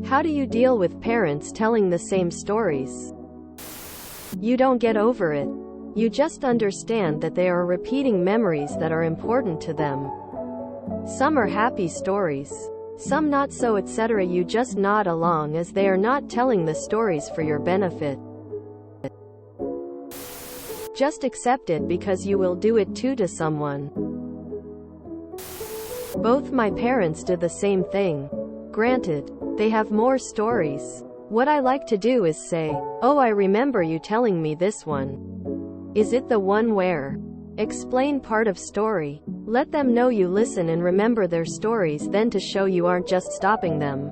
How do you deal with parents telling the same stories? You don't get over it. You just understand that they are repeating memories that are important to them. Some are happy stories, some not so, etc. You just nod along as they are not telling the stories for your benefit. Just accept it because you will do it too to someone. Both my parents did the same thing. Granted, they have more stories. What I like to do is say, "Oh, I remember you telling me this one. Is it the one where?" Explain part of story. Let them know you listen and remember their stories, then to show you aren't just stopping them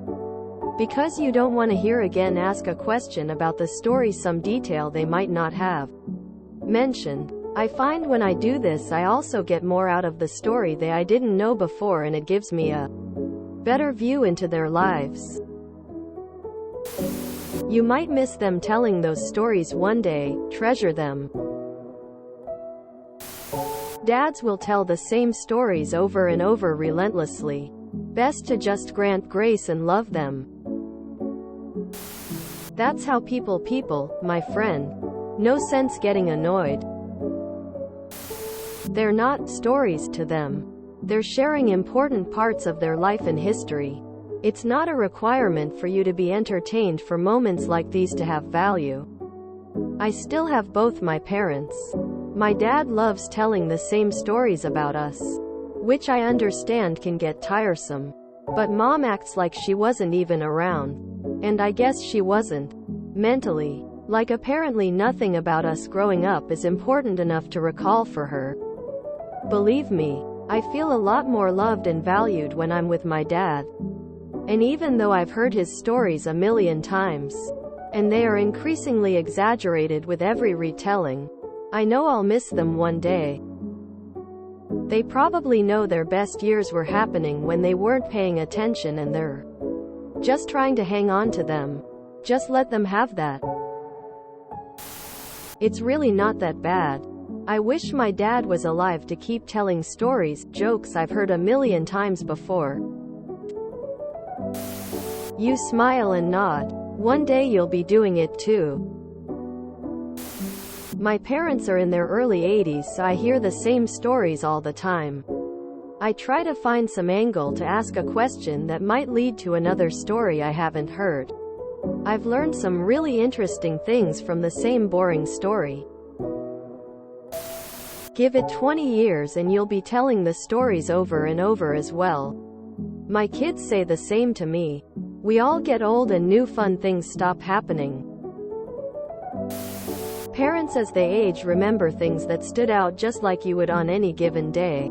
because you don't want to hear again. Ask a question about the story, some detail they might not have mentioned. I find when I do this I also get more out of the story I didn't know before, and it gives me a better view into their lives. You might miss them telling those stories one day. Treasure them. Dads will tell the same stories over and over relentlessly. Best to just grant grace and love them. That's how people, my friend. No sense getting annoyed. They're not stories to them. They're sharing important parts of their life and history. It's not a requirement for you to be entertained for moments like these to have value. I still have both my parents. My dad loves telling the same stories about us, which I understand can get tiresome. But mom acts like she wasn't even around. And I guess she wasn't. Mentally. Like apparently nothing about us growing up is important enough to recall for her. Believe me, I feel a lot more loved and valued when I'm with my dad. And even though I've heard his stories a million times, and they are increasingly exaggerated with every retelling, I know I'll miss them one day. They probably know their best years were happening when they weren't paying attention, and they're just trying to hang on to them. Just let them have that. It's really not that bad. I wish my dad was alive to keep telling stories, jokes I've heard a million times before. You smile and nod. One day you'll be doing it too. My parents are in their early 80s, so I hear the same stories all the time. I try to find some angle to ask a question that might lead to another story I haven't heard. I've learned some really interesting things from the same boring story. Give it 20 years and you'll be telling the stories over and over as well. My kids say the same to me. We all get old and new fun things stop happening. Parents as they age remember things that stood out just like you would on any given day.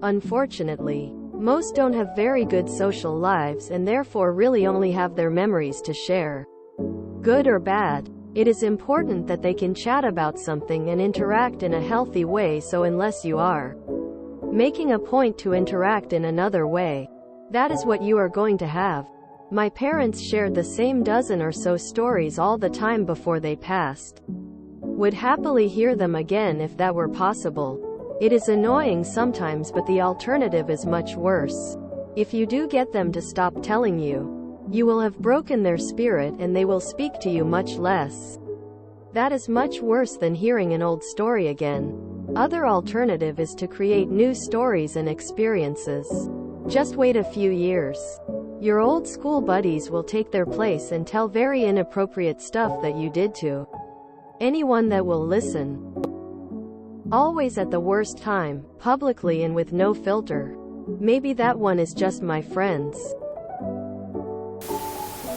Unfortunately, most don't have very good social lives and therefore really only have their memories to share. Good or bad, it is important that they can chat about something and interact in a healthy way, so unless you are making a point to interact in another way, that is what you are going to have. My parents shared the same dozen or so stories all the time before they passed. Would happily hear them again if that were possible. It is annoying sometimes, but the alternative is much worse. If you do get them to stop telling you, you will have broken their spirit and they will speak to you much less. That is much worse than hearing an old story again. Other alternative is to create new stories and experiences. Just wait a few years. Your old school buddies will take their place and tell very inappropriate stuff that you did to anyone that will listen. Always at the worst time, publicly and with no filter. Maybe that one is just my friends.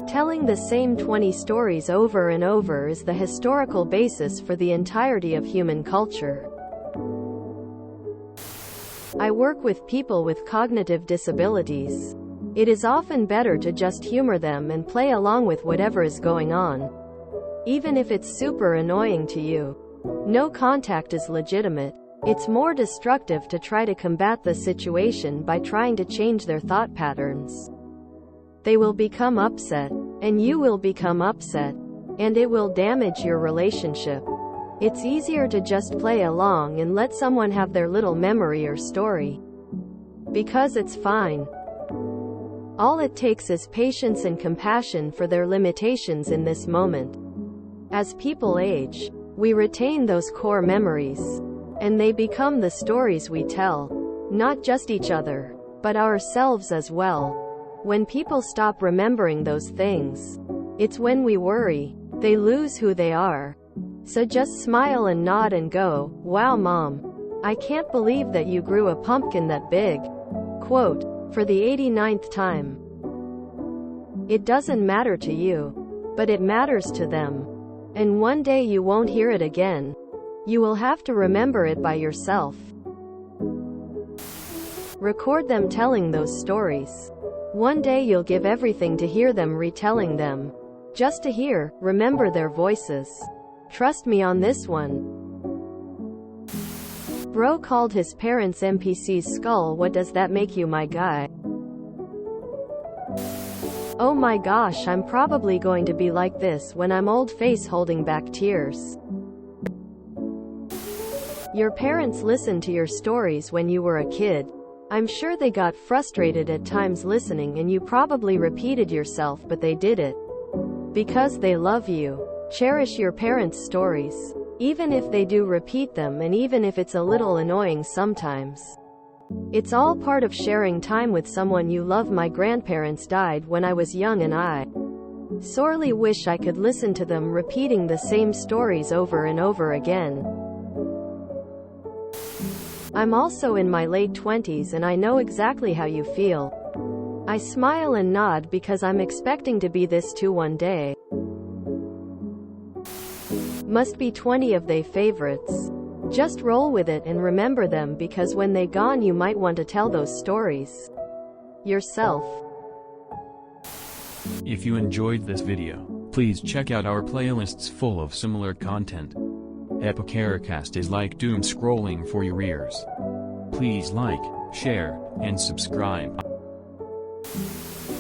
Telling the same 20 stories over and over is the historical basis for the entirety of human culture. I work with people with cognitive disabilities. It is often better to just humor them and play along with whatever is going on, even if it's super annoying to you. No contact is legitimate. It's more destructive to try to combat the situation by trying to change their thought patterns. They will become upset, and you will become upset, and it will damage your relationship. It's easier to just play along and let someone have their little memory or story, because it's fine. All it takes is patience and compassion for their limitations in this moment. As people age, we retain those core memories, and they become the stories we tell. Not just each other, but ourselves as well. When people stop remembering those things, it's when we worry they lose who they are. So just smile and nod and go, "Wow, Mom, I can't believe that you grew a pumpkin that big." Quote, for the 89th time. It doesn't matter to you, but it matters to them. And one day you won't hear it again. You will have to remember it by yourself. Record them telling those stories. One day you'll give everything to hear them retelling them. Just to hear, remember their voices. Trust me on this one. Bro called his parents' NPC's skull. What does that make you, my guy? Oh my gosh, I'm probably going to be like this when I'm old, face holding back tears. Your parents listened to your stories when you were a kid. I'm sure they got frustrated at times listening, and you probably repeated yourself, but they did it because they love you. Cherish your parents' stories, even if they do repeat them, and even if it's a little annoying sometimes. It's all part of sharing time with someone you love. My grandparents died when I was young, and I sorely wish I could listen to them repeating the same stories over and over again. I'm also in my late 20s, and I know exactly how you feel. I smile and nod because I'm expecting to be this too one day. Must be 20 of they favorites. Just roll with it and remember them, because when they gone you might want to tell those stories yourself. If you enjoyed this video, please check out our playlists full of similar content. TooAfraidToAsk is like doom scrolling for your ears. Please like, share, and subscribe.